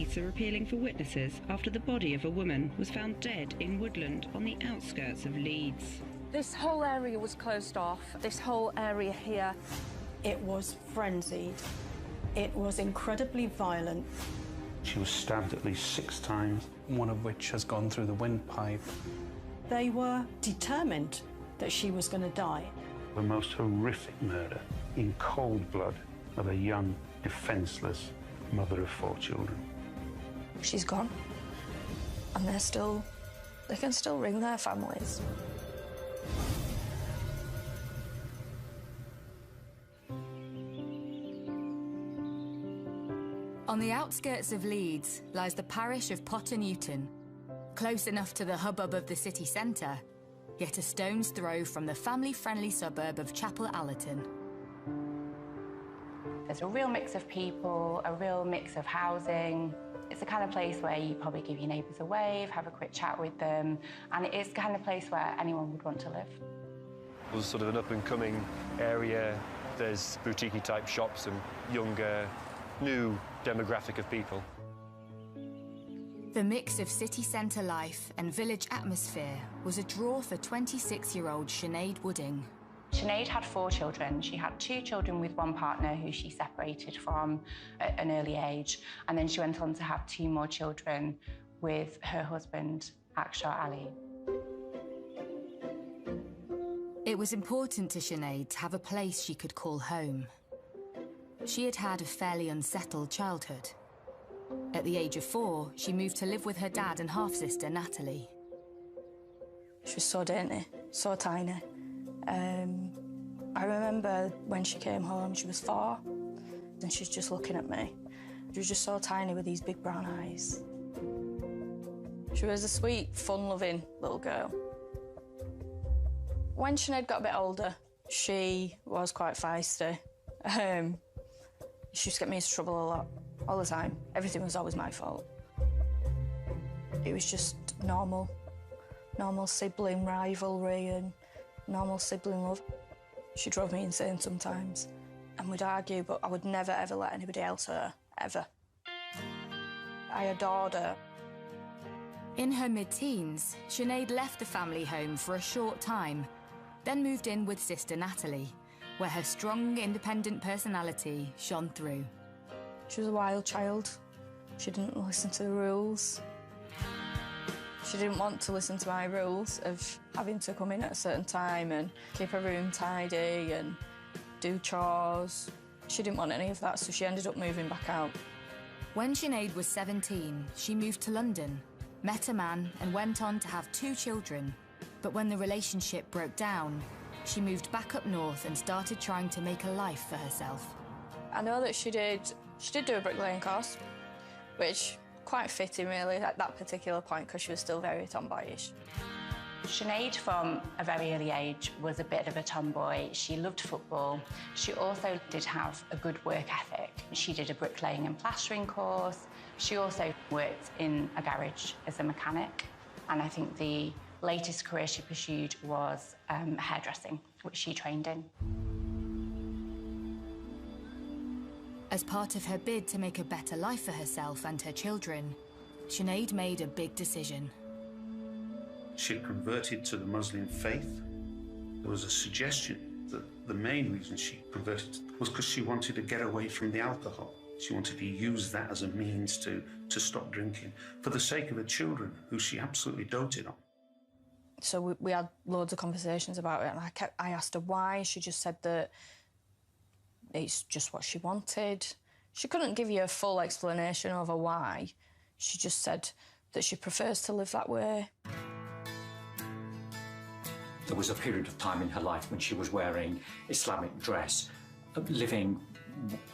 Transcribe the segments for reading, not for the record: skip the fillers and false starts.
police are appealing for witnesses after the body of a woman was found dead in woodland on the outskirts of Leeds. This whole area was closed off, this whole area here. It was frenzied. It was incredibly violent. She was stabbed at least 6 times. One of which has gone through the windpipe. They were determined that she was going to die. The most horrific murder in cold blood of a young, defenceless mother of 4 children. She's gone, and they can still ring their families. On the outskirts of Leeds lies the parish of Potter Newton, close enough to the hubbub of the city centre, yet a stone's throw from the family-friendly suburb of Chapel Allerton. There's a real mix of people, a real mix of housing. It's the kind of place where you probably give your neighbours a wave, have a quick chat with them, and it is the kind of place where anyone would want to live. It was sort of an up-and-coming area. There's boutique-y type shops and younger, new demographic of people. The mix of city centre life and village atmosphere was a draw for 26-year-old Sinead Wooding. Sinead had 4 children. She had 2 children with one partner who she separated from at an early age, and then she went on to have 2 more children with her husband, Akshar Ali. It was important to Sinead to have a place she could call home. She had had a fairly unsettled childhood. At the age of 4, she moved to live with her dad and half-sister, Natalie. She was so dainty, so tiny. I remember when she came home, she was 4, and she's just looking at me. She was just so tiny with these big brown eyes. She was a sweet, fun-loving little girl. When Sinead got a bit older, she was quite feisty. She used to get me into trouble a lot, all the time. Everything was always my fault. It was just normal sibling rivalry and normal sibling love. She drove me insane sometimes, and we'd argue, but I would never, ever let anybody else hurt her, ever. I adored her. In her mid-teens, Sinead left the family home for a short time, then moved in with sister Natalie, where her strong, independent personality shone through. She was a wild child. She didn't listen to the rules. She didn't want to listen to my rules of having to come in at a certain time and keep her room tidy and do chores. She didn't want any of that, so she ended up moving back out. When Sinead was 17, she moved to London, met a man and went on to have 2 children. But when the relationship broke down, she moved back up north and started trying to make a life for herself. I know that she did do a bricklaying course, which quite fitting really at that particular point because she was still very tomboyish. Sinead, from a very early age, was a bit of a tomboy. She loved football. She also did have a good work ethic. She did a bricklaying and plastering course. She also worked in a garage as a mechanic. And I think the latest career she pursued was hairdressing, which she trained in. As part of her bid to make a better life for herself and her children, Sinead made a big decision. She had converted to the Muslim faith. There was a suggestion that the main reason she converted was because she wanted to get away from the alcohol. She wanted to use that as a means to stop drinking for the sake of her children, who she absolutely doted on. So we had loads of conversations about it, and I asked her why. She just said that it's just what she wanted. She couldn't give you a full explanation over why. She just said that she prefers to live that way. There was a period of time in her life when she was wearing Islamic dress, living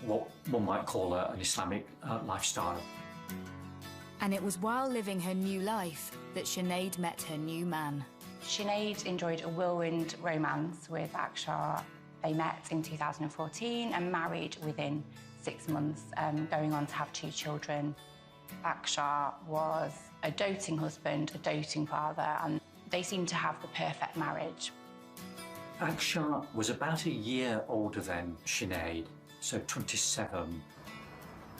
what one might call an Islamic lifestyle. And it was while living her new life that Sinead met her new man. Sinead enjoyed a whirlwind romance with Akshar. They met in 2014 and married within 6 months, going on to have 2 children. Akshar was a doting husband, a doting father, and they seemed to have the perfect marriage. Akshar was about a year older than Sinead, so 27.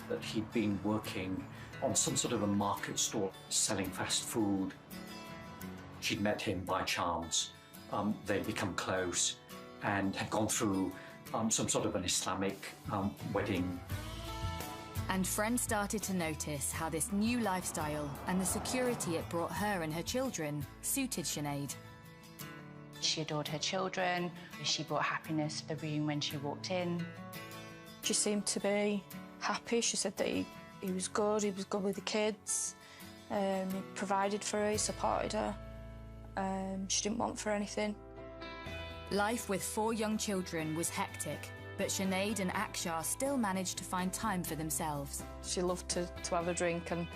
that he'd been working on some sort of a market stall selling fast food. She'd met him by chance. They'd become close and had gone through some sort of an Islamic wedding. And friends started to notice how this new lifestyle and the security it brought her and her children suited Sinead. She adored her children. She brought happiness to the room when she walked in. She seemed to be happy. She said that he was good with the kids. He provided for her, he supported her. She didn't want for anything. Life with 4 young children was hectic, but Sinead and Akshar still managed to find time for themselves. She loved to have a drink and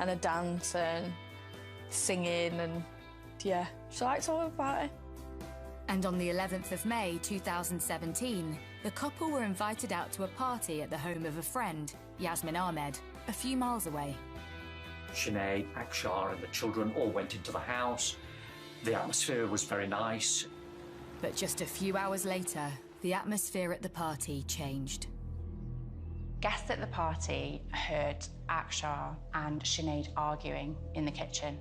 a dance and singing, and yeah, she liked all about it. And on the 11th of May 2017, the couple were invited out to a party at the home of a friend, Yasmin Ahmed, a few miles away. Sinead, Akshar and the children all went into the house. The atmosphere was very nice. But just a few hours later, the atmosphere at the party changed. Guests at the party heard Akshar and Sinead arguing in the kitchen.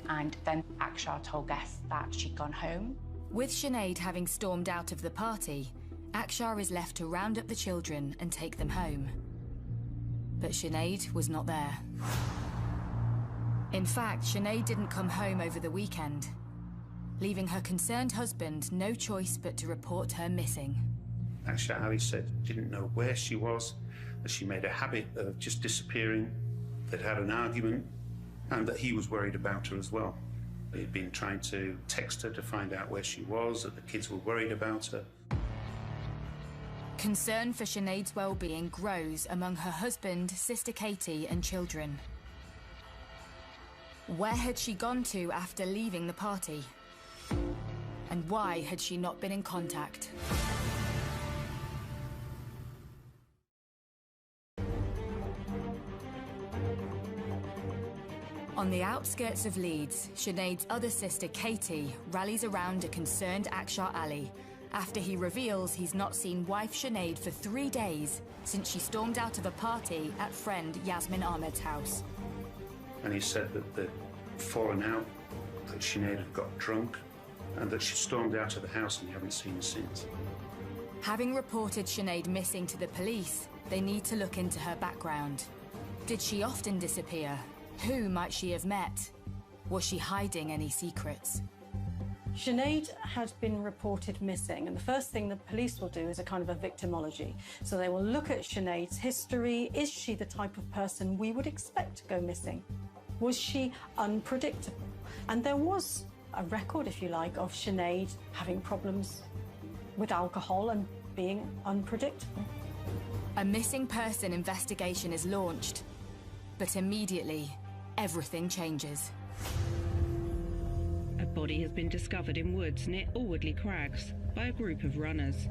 And then Akshar told guests that she'd gone home. With Sinead having stormed out of the party, Akshar is left to round up the children and take them home. But Sinead was not there. In fact, Sinead didn't come home over the weekend, leaving her concerned husband no choice but to report her missing. Akshar Ali said didn't know where she was, that she made a habit of just disappearing, they'd had an argument, and that he was worried about her as well. He'd been trying to text her to find out where she was, that the kids were worried about her. Concern for Sinead's well-being grows among her husband, sister Katie, and children. Where had she gone to after leaving the party? And why had she not been in contact? On the outskirts of Leeds, Sinead's other sister Katie rallies around a concerned Akshar Ali after he reveals he's not seen wife Sinead for 3 days since she stormed out of a party at friend Yasmin Ahmed's house. And he said that they'd fallen out, that Sinead had got drunk, and that she stormed out of the house and you haven't seen her since. Having reported Sinead missing to the police, they need to look into her background. Did she often disappear? Who might she have met? Was she hiding any secrets? Sinead had been reported missing, and the first thing the police will do is a kind of a victimology. So they will look at Sinead's history. Is she the type of person we would expect to go missing? Was she unpredictable? And there was a record, if you like, of Sinead having problems with alcohol and being unpredictable. A missing person investigation is launched, but immediately, everything changes. A body has been discovered in woods near Alwoodley Crags by a group of runners.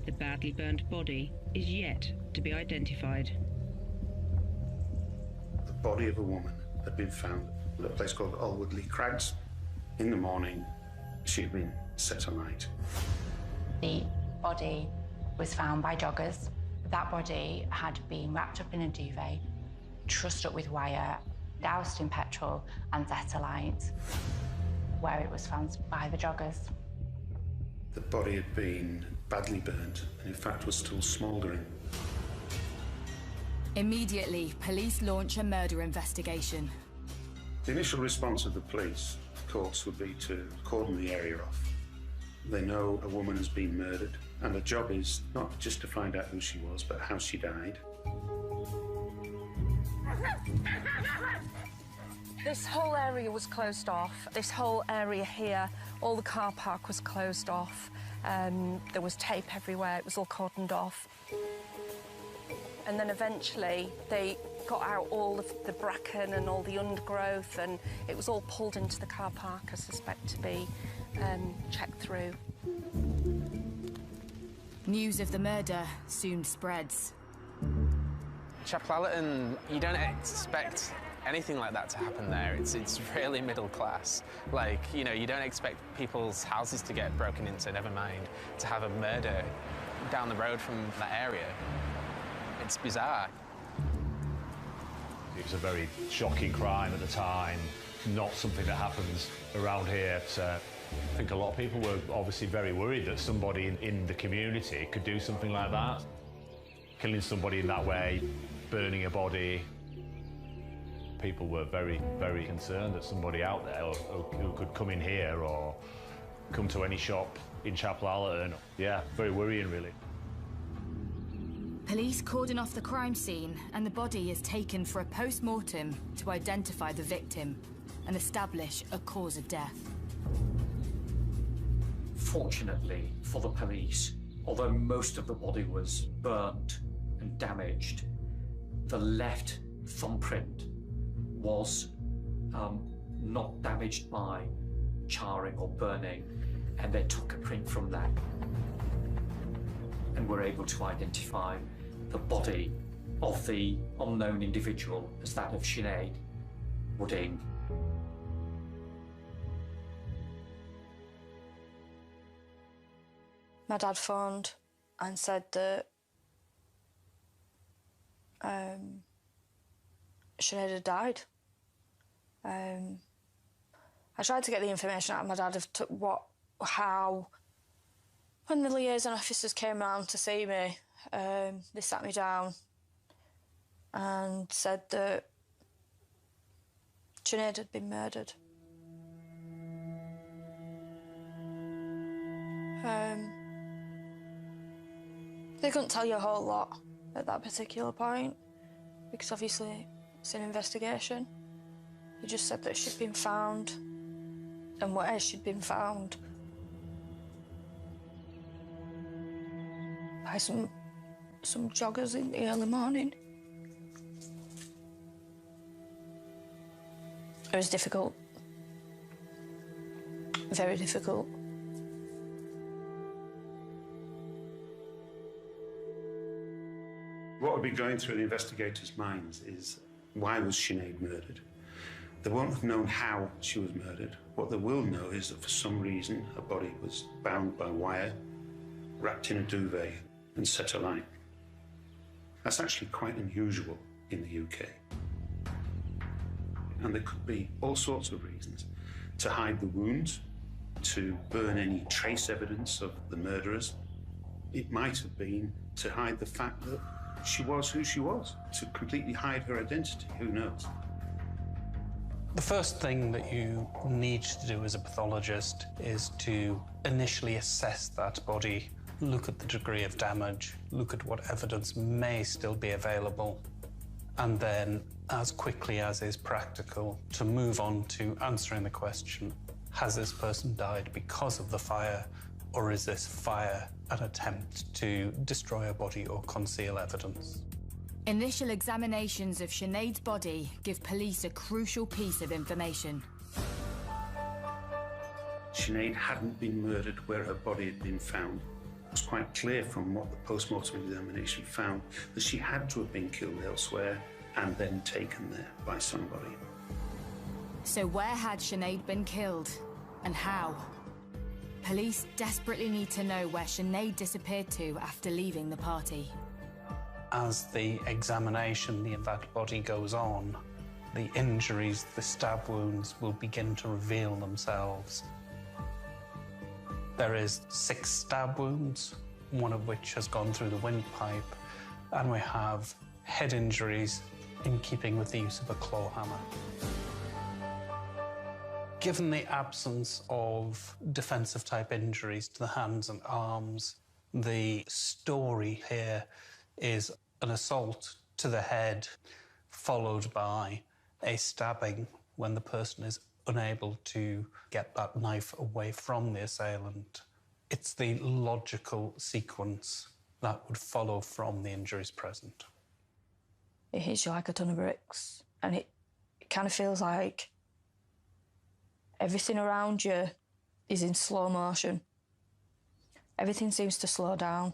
The badly burned body is yet to be identified. The body of a woman had been found at a place called Alwoodley Crags. In the morning, she had been set alight. The body was found by joggers. That body had been wrapped up in a duvet, trussed up with wire, doused in petrol and set alight, where it was found by the joggers. The body had been badly burned and in fact was still smouldering. Immediately, police launch a murder investigation. The initial response of the police, of course, would be to cordon the area off. They know a woman has been murdered, and the job is not just to find out who she was, but how she died. This whole area was closed off. This whole area here, all the car park was closed off. There was tape everywhere. It was all cordoned off. And then eventually they got out all of the bracken and all the undergrowth, and it was all pulled into the car park, I suspect, to be checked through. News of the murder soon spreads. Chaplallerton, you don't expect anything like that to happen there. It's really middle class. Like, you know, you don't expect people's houses to get broken into, never mind to have a murder down the road from that area. It's bizarre. It was a very shocking crime at the time, not something that happens around here. So I think a lot of people were obviously very worried that somebody in the community could do something like that. Killing somebody in that way, burning a body. People were very, very concerned that somebody out there who could come in here or come to any shop in Chapel Allerton. Yeah, very worrying, really. Police cordon off the crime scene and the body is taken for a post-mortem to identify the victim and establish a cause of death. Fortunately for the police, although most of the body was burnt and damaged, the left thumbprint was not damaged by charring or burning, and they took a print from that and were able to identify the body of the unknown individual as that of Sinead Wooding. My dad phoned and said that Sinead had died. I tried to get the information out of my dad of how. When the liaison officers came round to see me, they sat me down and said that Sinead had been murdered. They couldn't tell you a whole lot at that particular point, because obviously it's an investigation. They just said that she'd been found and where she'd been found. By some joggers in the early morning. It was difficult. Very difficult. What would be going through the investigators' minds is, why was Sinead murdered? They won't have known how she was murdered. What they will know is that for some reason her body was bound by wire, wrapped in a duvet and set alight. That's actually quite unusual in the UK. And there could be all sorts of reasons. To hide the wounds, to burn any trace evidence of the murderers. It might have been to hide the fact that she was who she was, to completely hide her identity, who knows? The first thing that you need to do as a pathologist is to initially assess that body, look at the degree of damage, look at what evidence may still be available, and then, as quickly as is practical, to move on to answering the question, has this person died because of the fire, or is this fire an attempt to destroy a body or conceal evidence? Initial examinations of Sinead's body give police a crucial piece of information. Sinead hadn't been murdered where her body had been found. It was quite clear from what the post-mortem examination found that she had to have been killed elsewhere and then taken there by somebody. So where had Sinead been killed, and how? Police desperately need to know where Sinead disappeared to after leaving the party. As the examination of that body goes on, the injuries, the stab wounds will begin to reveal themselves. There is 6 stab wounds, one of which has gone through the windpipe, and we have head injuries in keeping with the use of a claw hammer. Given the absence of defensive-type injuries to the hands and arms, the story here is an assault to the head, followed by a stabbing when the person is unable to get that knife away from the assailant. It's the logical sequence that would follow from the injuries present. It hits you like a ton of bricks, and it kind of feels like everything around you is in slow motion. Everything seems to slow down,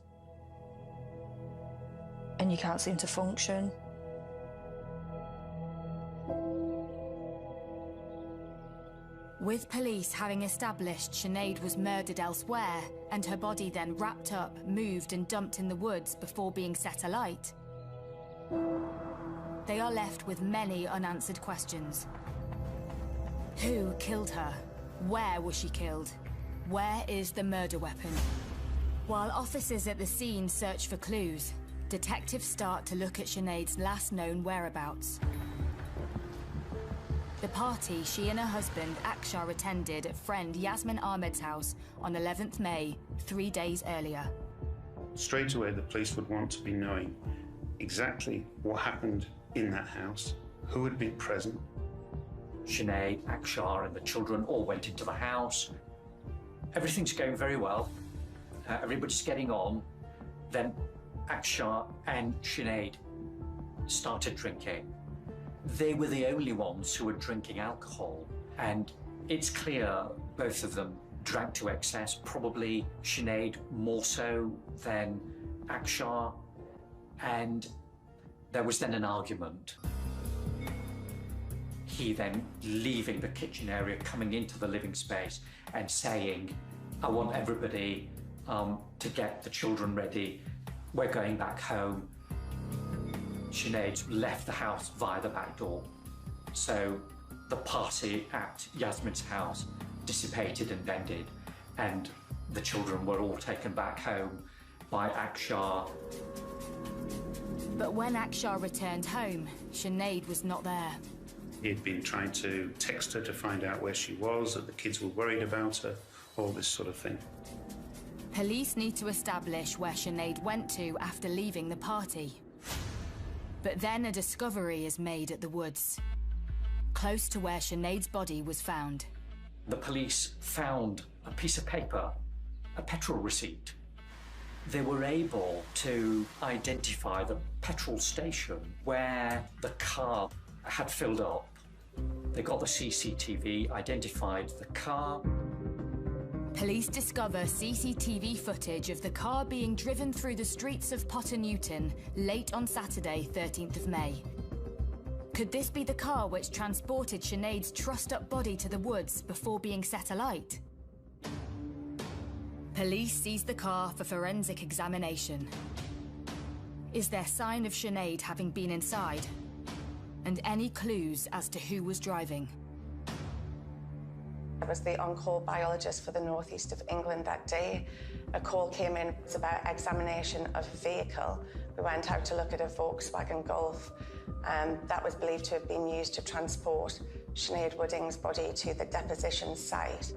and you can't seem to function. With police having established Sinead was murdered elsewhere and her body then wrapped up, moved and dumped in the woods before being set alight, They are left with many unanswered questions. Who killed her? Where was she killed? Where is the murder weapon? While officers at the scene search for clues, detectives start to look at Sinead's last known whereabouts. The party she and her husband Akshar attended at friend Yasmin Ahmed's house on 11th May, 3 days earlier. Straight away, the police would want to be knowing exactly what happened in that house, who had been present. Sinead, Akshar and the children all went into the house. Everything's going very well. Everybody's getting on. Then Akshar and Sinead started drinking. They were the only ones who were drinking alcohol, and it's clear both of them drank to excess, probably Sinead more so than Akshar, and there was then an argument. He then leaving the kitchen area, coming into the living space and saying, I want everybody to get the children ready. We're going back home. Sinead left the house via the back door. So the party at Yasmin's house dissipated and ended, and the children were all taken back home by Akshar. But when Akshar returned home, Sinead was not there. He'd been trying to text her to find out where she was, that the kids were worried about her, all this sort of thing. Police need to establish where Sinead went to after leaving the party. But then a discovery is made at the woods, close to where Sinead's body was found. The police found a piece of paper, a petrol receipt. They were able to identify the petrol station where the car had filled up. They got the CCTV, identified the car. Police discover CCTV footage of the car being driven through the streets of Potter Newton late on Saturday, 13th of May. Could this be the car which transported Sinead's trussed-up body to the woods before being set alight? Police seize the car for forensic examination. Is there sign of Sinead having been inside? And any clues as to who was driving? I was the on-call biologist for the northeast of England that day. A call came in. It was about examination of a vehicle. We went out to look at a Volkswagen Golf. That was believed to have been used to transport Sinead Wooding's body to the deposition site.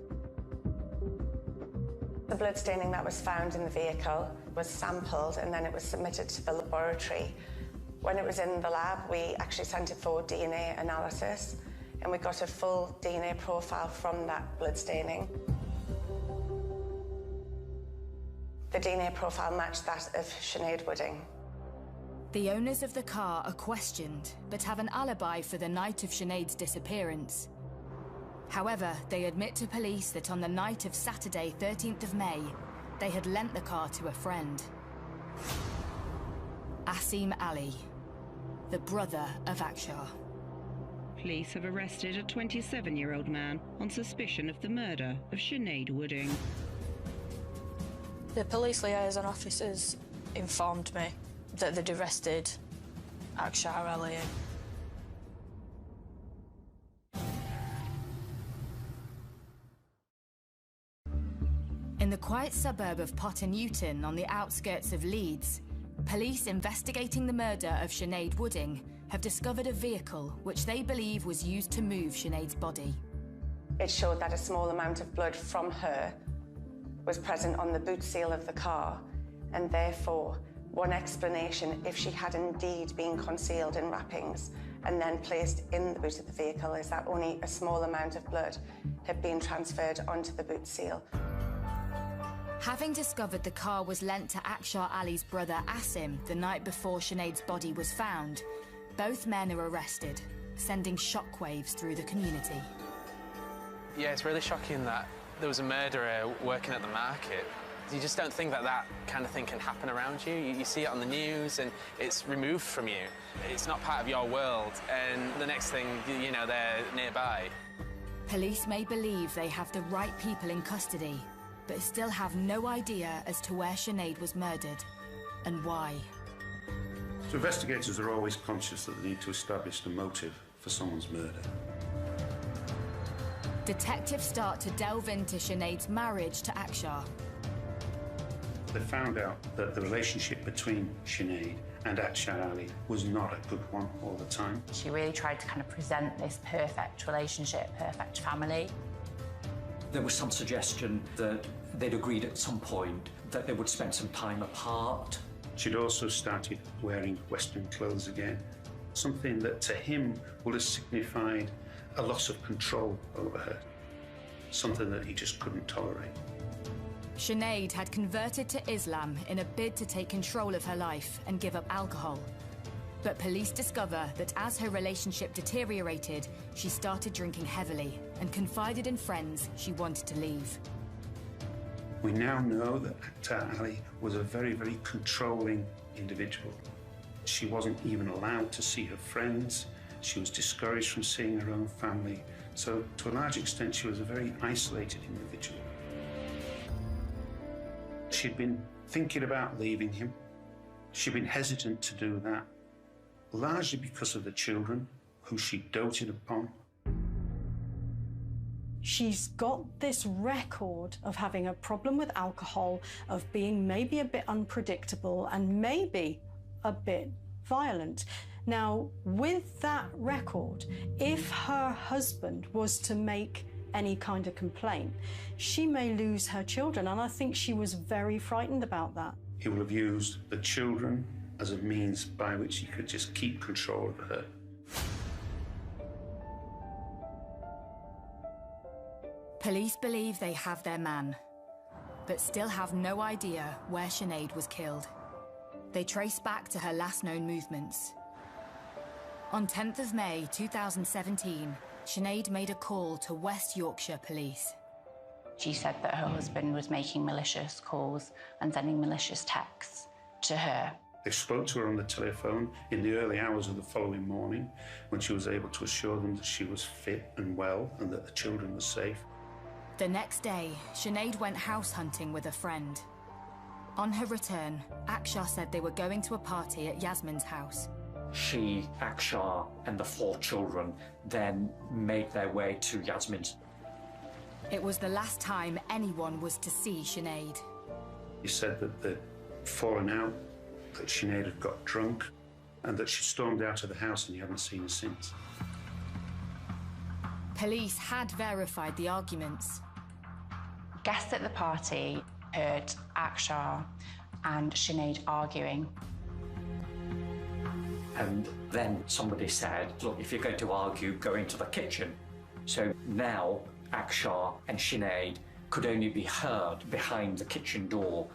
The blood staining that was found in the vehicle was sampled and then it was submitted to the laboratory. When it was in the lab, we actually sent it for DNA analysis, and we got a full DNA profile from that blood staining. The DNA profile matched that of Sinead Wooding. The owners of the car are questioned, but have an alibi for the night of Sinead's disappearance. However, they admit to police that on the night of Saturday, 13th of May, they had lent the car to a friend. Asim Ali, the brother of Akshar. Police have arrested a 27-year-old man on suspicion of the murder of Sinead Wooding. The police liaison officers informed me that they'd arrested Akshar Ali. In the quiet suburb of Potter Newton on the outskirts of Leeds, police investigating the murder of Sinead Wooding have discovered a vehicle which they believe was used to move Sinead's body. It showed that a small amount of blood from her was present on the boot seal of the car, and therefore one explanation, if she had indeed been concealed in wrappings and then placed in the boot of the vehicle, is that only a small amount of blood had been transferred onto the boot seal. Having discovered the car was lent to Akshar Ali's brother Asim the night before Sinead's body was found, both men are arrested, sending shockwaves through the community. Yeah, it's really shocking that there was a murderer working at the market. You just don't think that that kind of thing can happen around you. You see it on the news and it's removed from you. It's not part of your world, and the next thing, you know, they're nearby. Police may believe they have the right people in custody, but still have no idea as to where Sinead was murdered and why. So investigators are always conscious that they need to establish the motive for someone's murder. Detectives start to delve into Sinead's marriage to Akshar. They found out that the relationship between Sinead and Akshar Ali was not a good one all the time. She really tried to kind of present this perfect relationship, perfect family. There was some suggestion that they'd agreed at some point that they would spend some time apart. She'd also started wearing Western clothes again, something that to him would have signified a loss of control over her, something that he just couldn't tolerate. Sinead had converted to Islam in a bid to take control of her life and give up alcohol. But police discover that as her relationship deteriorated, she started drinking heavily and confided in friends she wanted to leave. We now know that Akshar Ali was a very, very controlling individual. She wasn't even allowed to see her friends. She was discouraged from seeing her own family. So, to a large extent, she was a very isolated individual. She'd been thinking about leaving him. She'd been hesitant to do that, largely because of the children who she doted upon. She's got this record of having a problem with alcohol, of being maybe a bit unpredictable and maybe a bit violent. Now, with that record, if her husband was to make any kind of complaint, she may lose her children, and I think she was very frightened about that. He will have used the children as a means by which he could just keep control of her. Police believe they have their man, but still have no idea where Sinead was killed. They trace back to her last known movements. On 10th of May 2017, Sinead made a call to West Yorkshire Police. She said that her husband was making malicious calls and sending malicious texts to her. They spoke to her on the telephone in the early hours of the following morning, when she was able to assure them that she was fit and well and that the children were safe. The next day, Sinead went house hunting with a friend. On her return, Akshar said they were going to a party at Yasmin's house. She, Akshar, and the 4 children then made their way to Yasmin's. It was the last time anyone was to see Sinead. He said that they'd fallen out, that Sinead had got drunk, and that she stormed out of the house and he hadn't seen her since. Police had verified the arguments. Guests at the party heard Akshar and Sinead arguing. And then somebody said, look, if you're going to argue, go into the kitchen. So now Akshar and Sinead could only be heard behind the kitchen door,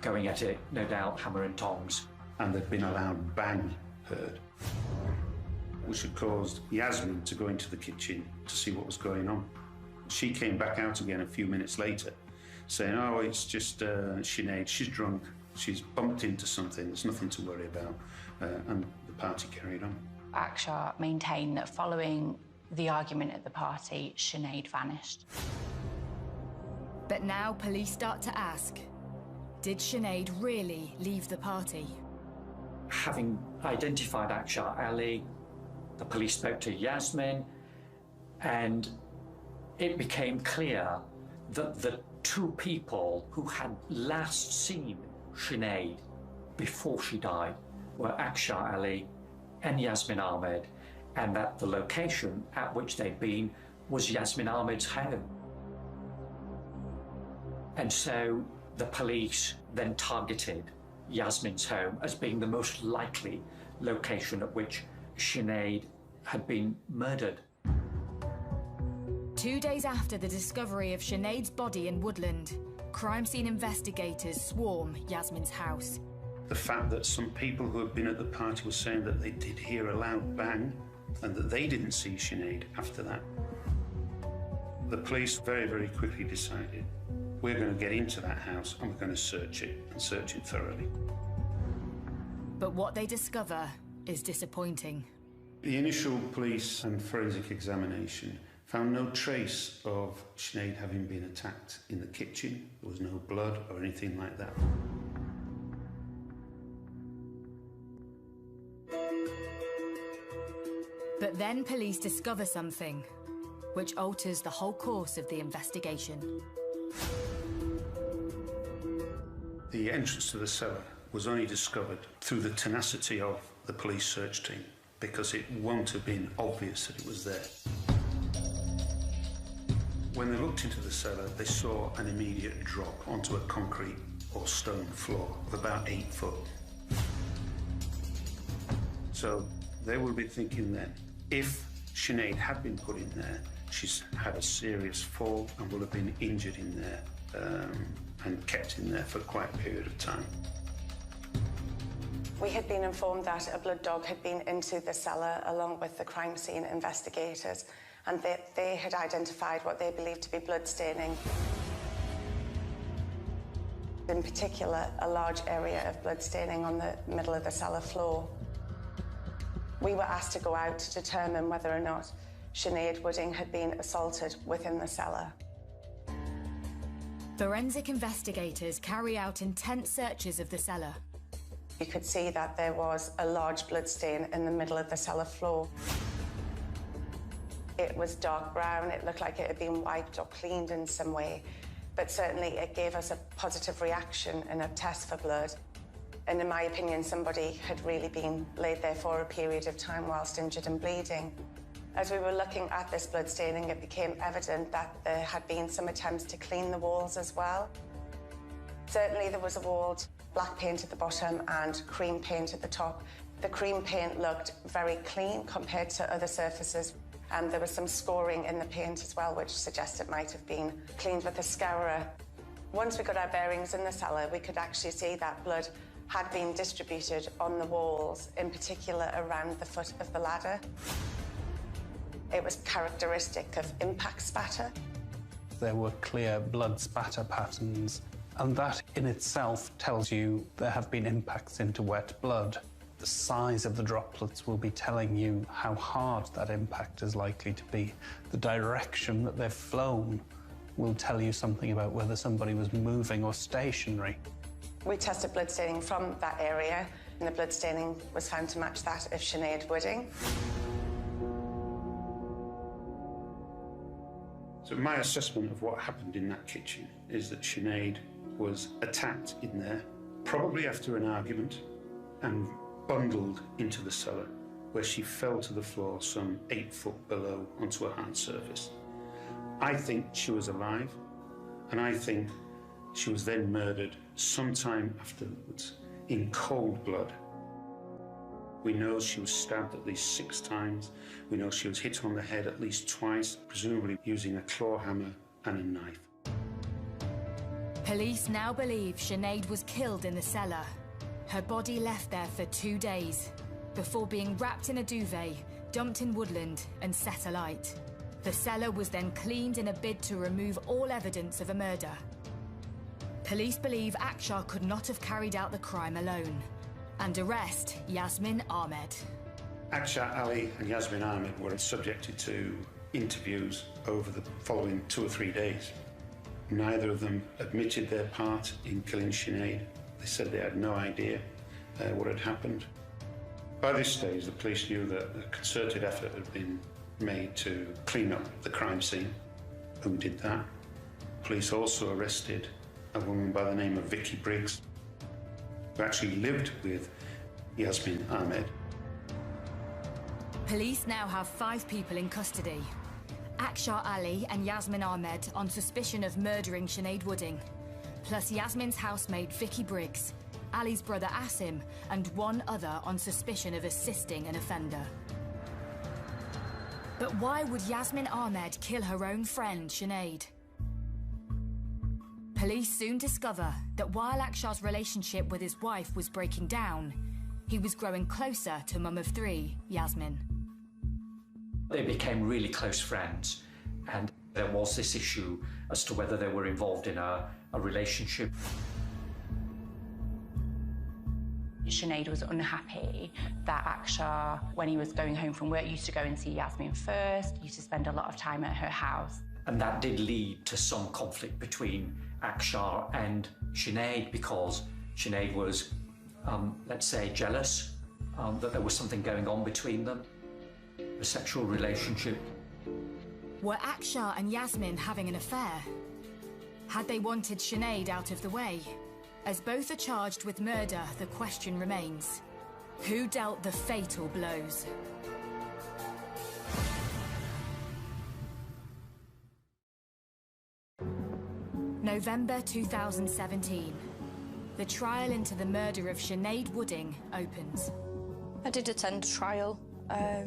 going at it, no doubt, hammer and tongs. And there'd been a loud bang heard, which had caused Yasmin to go into the kitchen to see what was going on. She came back out again a few minutes later, saying, oh, it's just Sinead, she's drunk, she's bumped into something, there's nothing to worry about, and the party carried on. Akshar maintained that following the argument at the party, Sinead vanished. But now police start to ask, did Sinead really leave the party? Having identified Akshar Ali, the police spoke to Yasmin, and it became clear that the 2 people who had last seen Sinead before she died were Akshar Ali and Yasmin Ahmed, and that the location at which they'd been was Yasmin Ahmed's home. And so the police then targeted Yasmin's home as being the most likely location at which Sinead had been murdered. 2 days after the discovery of Sinead's body in Woodland, crime scene investigators swarm Yasmin's house. The fact that some people who had been at the party were saying that they did hear a loud bang and that they didn't see Sinead after that. The police very, very quickly decided, we're going to get into that house and we're going to search it, and search it thoroughly. But what they discover is disappointing. The initial police and forensic examination found no trace of Sinead having been attacked in the kitchen. There was no blood or anything like that. But then police discover something, which alters the whole course of the investigation. The entrance to the cellar was only discovered through the tenacity of the police search team, because it won't have been obvious that it was there. When they looked into the cellar, they saw an immediate drop onto a concrete or stone floor of about 8 foot. So they will be thinking then, if Sinead had been put in there, she's had a serious fall and will have been injured in there and kept in there for quite a period of time. We had been informed that a blood dog had been into the cellar along with the crime scene investigators, and they had identified what they believed to be blood staining. In particular, a large area of blood staining on the middle of the cellar floor. We were asked to go out to determine whether or not Sinead Wooding had been assaulted within the cellar. Forensic investigators carry out intense searches of the cellar. You could see that there was a large blood stain in the middle of the cellar floor. It was dark brown. It looked like it had been wiped or cleaned in some way, but certainly it gave us a positive reaction in a test for blood. And in my opinion, somebody had really been laid there for a period of time whilst injured and bleeding. As we were looking at this blood staining, it became evident that there had been some attempts to clean the walls as well. Certainly there was a walled black paint at the bottom and cream paint at the top. The cream paint looked very clean compared to other surfaces, and there was some scoring in the paint as well, which suggests it might have been cleaned with a scourer. Once we got our bearings in the cellar, we could actually see that blood had been distributed on the walls, in particular around the foot of the ladder. It was characteristic of impact spatter. There were clear blood spatter patterns, and that in itself tells you there have been impacts into wet blood. The size of the droplets will be telling you how hard that impact is likely to be. The direction that they've flown will tell you something about whether somebody was moving or stationary. We tested blood staining from that area, and the blood staining was found to match that of Sinead Wooding. So my assessment of what happened in that kitchen is that Sinead was attacked in there, probably after an argument, and bundled into the cellar, where she fell to the floor some 8 foot below onto a hard surface. I think she was alive, and I think she was then murdered sometime afterwards in cold blood. We know she was stabbed at least 6 times. We know she was hit on the head at least twice, presumably using a claw hammer and a knife. Police now believe Sinead was killed in the cellar. Her body left there for 2 days, before being wrapped in a duvet, dumped in woodland and set alight. The cellar was then cleaned in a bid to remove all evidence of a murder. Police believe Akshar could not have carried out the crime alone, and arrest Yasmin Ahmed. Akshar Ali and Yasmin Ahmed were subjected to interviews over the following 2 or 3 days. Neither of them admitted their part in killing Sinead. They said they had no idea what had happened. By this stage, the police knew that a concerted effort had been made to clean up the crime scene. Who did that? Police also arrested a woman by the name of Vicky Briggs, who actually lived with Yasmin Ahmed. Police now have 5 people in custody. Akshar Ali and Yasmin Ahmed on suspicion of murdering Sinead Wooding, plus Yasmin's housemaid Vicky Briggs, Ali's brother Asim, and 1 other on suspicion of assisting an offender. But why would Yasmin Ahmed kill her own friend, Sinead? Police soon discover that while Akshar's relationship with his wife was breaking down, he was growing closer to mum of 3, Yasmin. They became really close friends, and there was this issue as to whether they were involved in a relationship. Sinead was unhappy that Akshar, when he was going home from work, used to go and see Yasmin first, used to spend a lot of time at her house. And that did lead to some conflict between Akshar and Sinead, because Sinead was, let's say, jealous that there was something going on between them. a sexual relationship. Were Akshar and Yasmin having an affair? Had they wanted Sinead out of the way? As both are charged with murder, the question remains: who dealt the fatal blows? November 2017. The trial into the murder of Sinead Wooding opens. I did attend a trial. I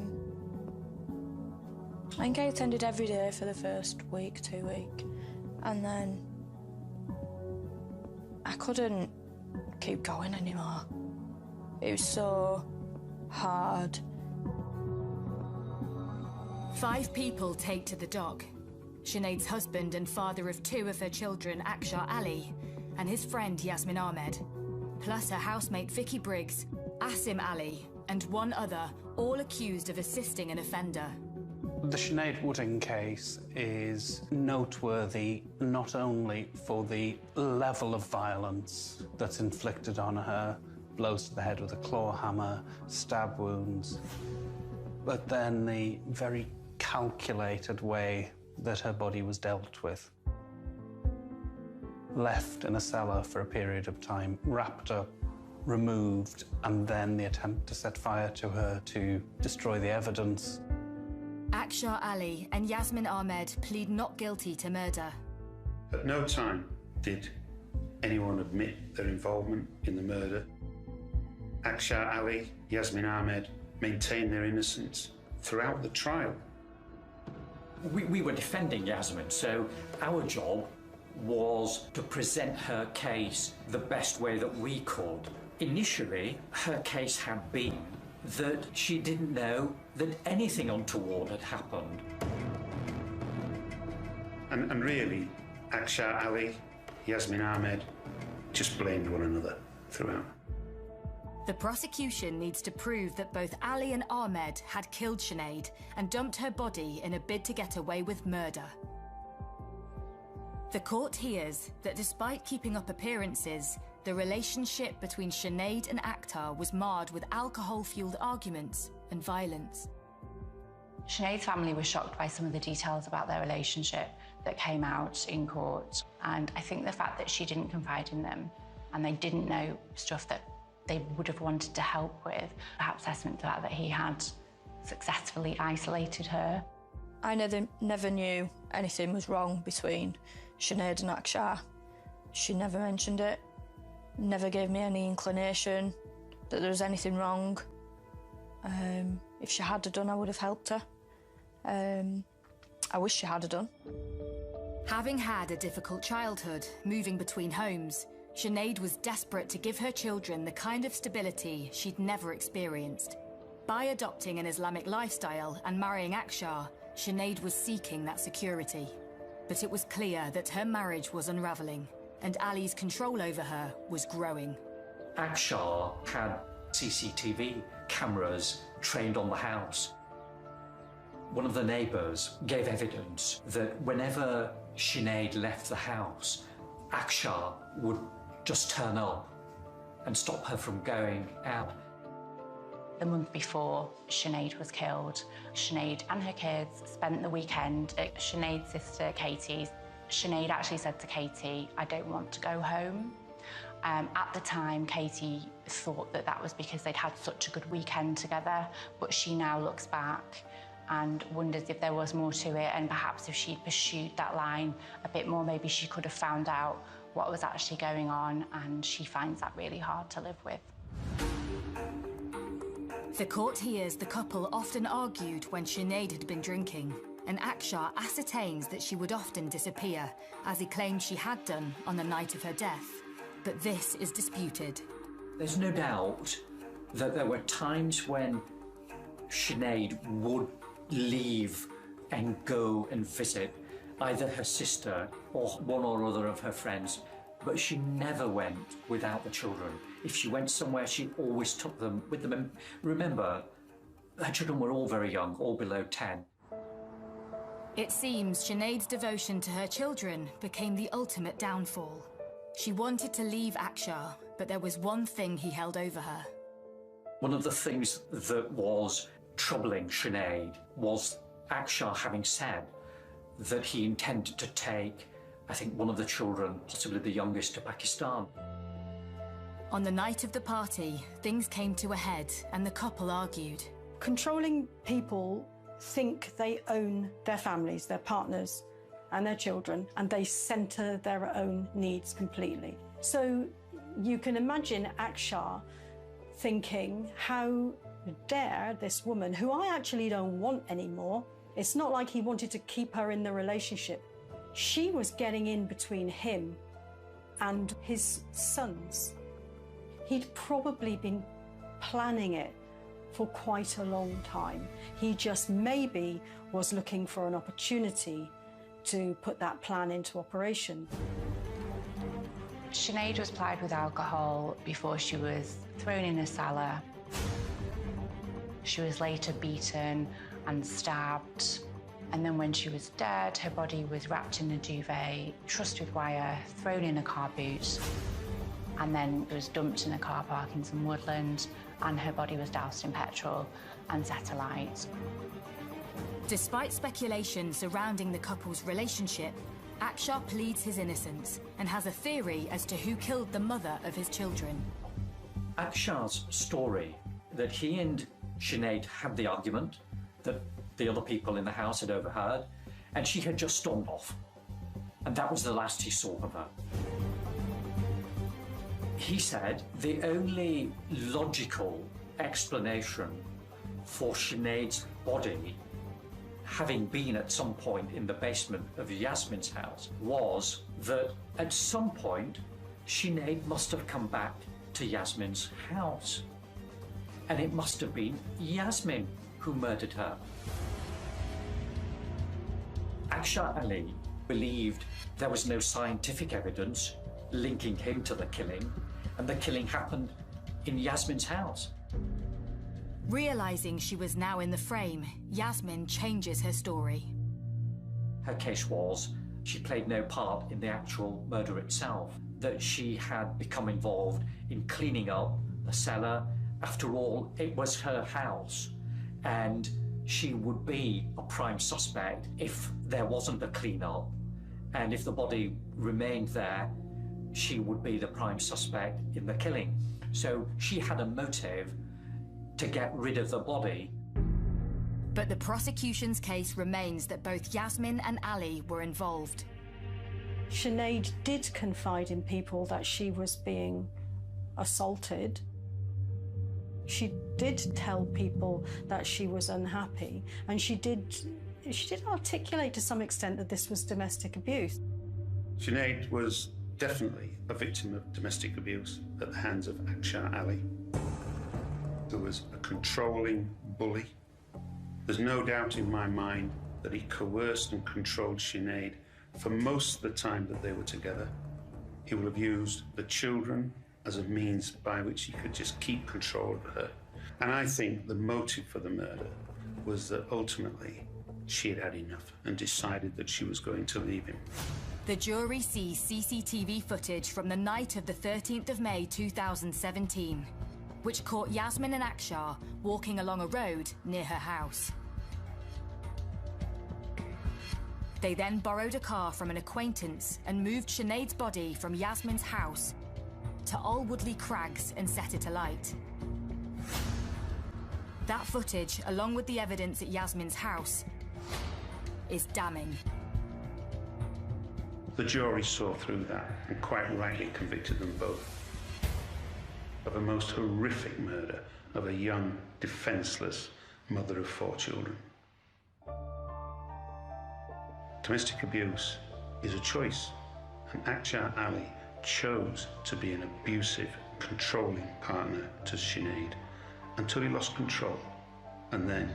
think I attended every day for the first week, 2 weeks, and then I couldn't keep going anymore. It was so hard. 5 people take to the dock. Sinead's husband and father of 2 of her children, Akshar Ali, and his friend Yasmin Ahmed, plus her housemate Vicky Briggs, Asim Ali, and 1 other, all accused of assisting an offender. The Sinead Wooding case is noteworthy not only for the level of violence that's inflicted on her, blows to the head with a claw hammer, stab wounds, but then the very calculated way that her body was dealt with. Left in a cellar for a period of time, wrapped up, removed, and then the attempt to set fire to her to destroy the evidence. Akshar Ali and Yasmin Ahmed plead not guilty to murder. At no time did anyone admit their involvement in the murder. Akshar Ali, Yasmin Ahmed maintained their innocence throughout the trial. We were defending Yasmin, so our job was to present her case the best way that we could. Initially, her case had been that she didn't know that anything untoward had happened. And really, Akshar Ali, Yasmin Ahmed just blamed one another throughout. The prosecution needs to prove that both Ali and Ahmed had killed Sinead and dumped her body in a bid to get away with murder. The court hears that despite keeping up appearances, the relationship between Sinead and Akhtar was marred with alcohol-fueled arguments and violence. Sinead's family was shocked by some of the details about their relationship that came out in court, and I think the fact that she didn't confide in them and they didn't know stuff that they would have wanted to help with, perhaps testament to that he had successfully isolated her. I never knew anything was wrong between Sinead and Akshar. She never mentioned it, never gave me any inclination that there was anything wrong. If she had done, I would have helped her. I wish she had done. Having had a difficult childhood, moving between homes, Sinead was desperate to give her children the kind of stability she'd never experienced. By adopting an Islamic lifestyle and marrying Akshar, Sinead was seeking that security. But it was clear that her marriage was unravelling, and Ali's control over her was growing. Akshar had CCTV cameras trained on the house. One of the neighbours gave evidence that whenever Sinead left the house, Akshar would just turn up and stop her from going out. The month before Sinead was killed, Sinead and her kids spent the weekend at Sinead's sister Katie's. Sinead actually said to Katie, "I don't want to go home." At the time, Katie thought that was because they'd had such a good weekend together, but she now looks back and wonders if there was more to it, and perhaps if she'd pursued that line a bit more, maybe she could have found out what was actually going on, and she finds that really hard to live with. The court hears the couple often argued when Sinead had been drinking, and Akshar ascertains that she would often disappear, as he claimed she had done on the night of her death. But this is disputed. There's no doubt that there were times when Sinead would leave and go and visit either her sister or one or other of her friends, but she never went without the children. If she went somewhere, she always took them with them. And remember, her children were all very young, all below 10. It seems Sinead's devotion to her children became the ultimate downfall. She wanted to leave Akshar, but there was one thing he held over her. One of the things that was troubling Sinead was Akshar having said that he intended to take, I think, one of the children, possibly the youngest, to Pakistan. On the night of the party, things came to a head and the couple argued. Controlling people think they own their families, their partners and their children, and they centre their own needs completely. So you can imagine Akshar thinking, how dare this woman, who I actually don't want anymore, it's not like he wanted to keep her in the relationship. She was getting in between him and his sons. He'd probably been planning it for quite a long time. He just maybe was looking for an opportunity to put that plan into operation. Sinead was plied with alcohol before she was thrown in a cellar. She was later beaten and stabbed. And then when she was dead, her body was wrapped in a duvet, trussed with wire, thrown in a car boot, and then it was dumped in a car park in some woodland, and her body was doused in petrol and set alight. Despite speculation surrounding the couple's relationship, Akshar pleads his innocence and has a theory as to who killed the mother of his children. Akshar's story that he and Sinead had the argument that the other people in the house had overheard, and she had just stormed off. And that was the last he saw of her. He said the only logical explanation for Sinead's body having been at some point in the basement of Yasmin's house was that at some point Sinead must have come back to Yasmin's house. And it must have been Yasmin who murdered her. Akshar Ali believed there was no scientific evidence linking him to the killing, and the killing happened in Yasmin's house. Realising she was now in the frame, Yasmin changes her story. Her case was she played no part in the actual murder itself, that she had become involved in cleaning up the cellar. After all, it was her house, and she would be a prime suspect if there wasn't a clean-up, and if the body remained there, she would be the prime suspect in the killing. So she had a motive to get rid of the body. But the prosecution's case remains that both Yasmin and Ali were involved. Sinead did confide in people that she was being assaulted. She did tell people that she was unhappy, and she did articulate to some extent that this was domestic abuse. Sinead was definitely a victim of domestic abuse at the hands of Akshar Ali. There was a controlling bully. There's no doubt in my mind that he coerced and controlled Sinead for most of the time that they were together. He will have used the children as a means by which he could just keep control of her. And I think the motive for the murder was that ultimately she had had enough and decided that she was going to leave him. The jury sees CCTV footage from the night of the 13th of May 2017, which caught Yasmin and Akshar walking along a road near her house. They then borrowed a car from an acquaintance and moved Sinead's body from Yasmin's house to Alwoodley Crags and set it alight. That footage, along with the evidence at Yasmin's house, is damning. The jury saw through that and quite rightly convicted them both of a most horrific murder of a young, defenceless mother of 4 children. Domestic abuse is a choice, and Akshar Ali chose to be an abusive, controlling partner to Sinead until he lost control, and then,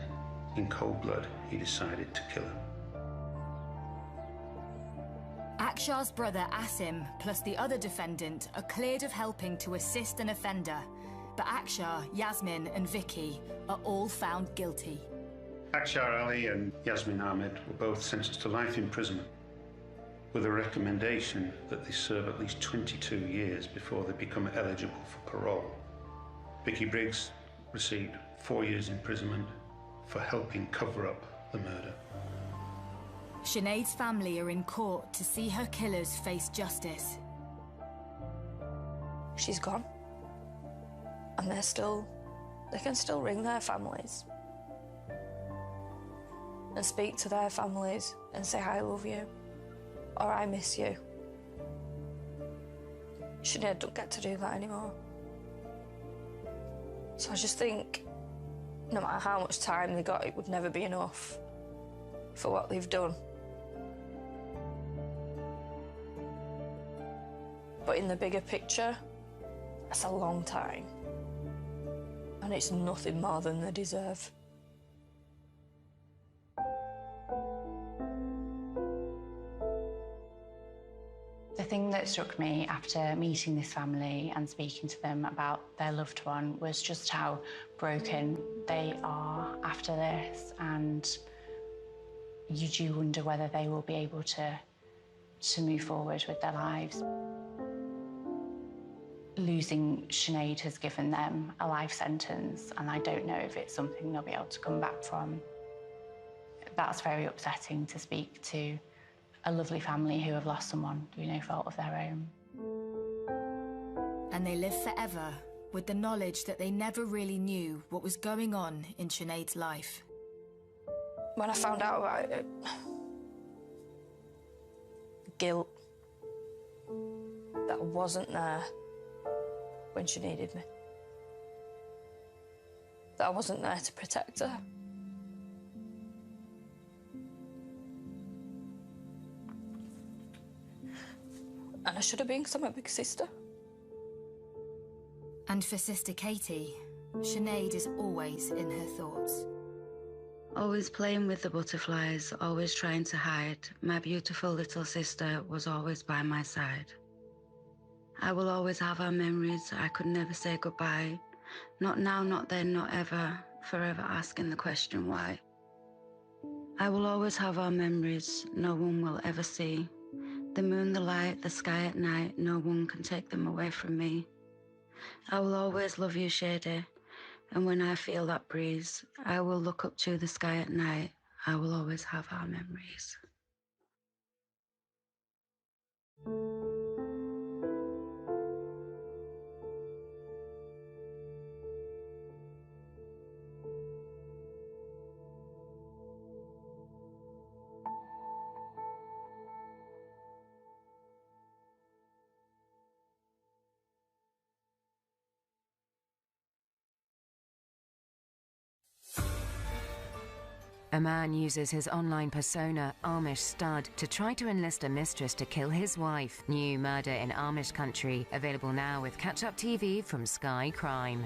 in cold blood, he decided to kill her. Akshar's brother Asim, plus the other defendant, are cleared of helping to assist an offender, but Akshar, Yasmin and Vicky are all found guilty. Akshar Ali and Yasmin Ahmed were both sentenced to life imprisonment, with a recommendation that they serve at least 22 years before they become eligible for parole. Vicky Briggs received 4 years imprisonment for helping cover up the murder. Sinead's family are in court to see her killers face justice. She's gone. And they can still ring their families and speak to their families and say, I love you, or I miss you. Sinead don't get to do that anymore. So I just think, no matter how much time they got, it would never be enough for what they've done. But in the bigger picture, that's a long time. And it's nothing more than they deserve. The thing that struck me after meeting this family and speaking to them about their loved one was just how broken they are after this, and you do wonder whether they will be able to move forward with their lives. Losing Sinead has given them a life sentence, and I don't know if it's something they'll be able to come back from. That's very upsetting to speak to a lovely family who have lost someone through no fault of their own. And they live forever with the knowledge that they never really knew what was going on in Sinead's life. When I found out about it, guilt that I wasn't there when she needed me. That I wasn't there to protect her. And I should have been, because I'm a big sister. And for Sister Katie, Sinead is always in her thoughts. Always playing with the butterflies, always trying to hide. My beautiful little sister was always by my side. I will always have our memories. I could never say goodbye. Not now, not then, not ever. Forever asking the question why. I will always have our memories no one will ever see. The moon, the light, the sky at night, no one can take them away from me. I will always love you, Shady, and when I feel that breeze, I will look up to the sky at night. I will always have our memories. A man uses his online persona, Amish Stud, to try to enlist a mistress to kill his wife. New Murder in Amish Country, available now with catch-up TV from Sky Crime.